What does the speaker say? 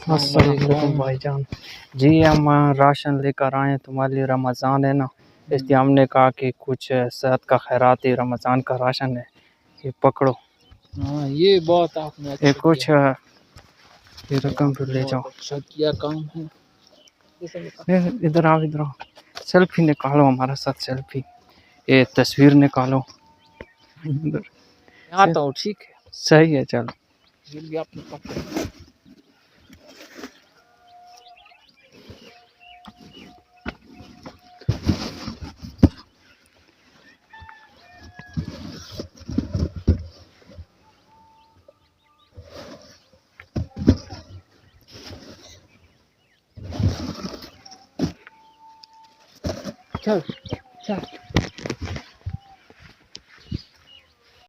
अस्सलाम वालेकुम भाईजान। जी हम राशन लेकर आए हैं, तुम्हारे लिए रमज़ान है ना, इसलिए हमने कहा कि कुछ सेहत का खैराती रमज़ान का राशन है, ये पकड़ो। हाँ ये बहुत आपने ये अच्छा कुछ किया। ये रकम फिर ले जाओ। अच्छा किया काम है। इधर आओ, इधर आओ, सेल्फी निकालो हमारे साथ, सेल्फी, ये तस्वीर निकालो। इधर आता हूँ, ठीक है, सही है, चलो। ये भी आपने पकड़ा। चल चल।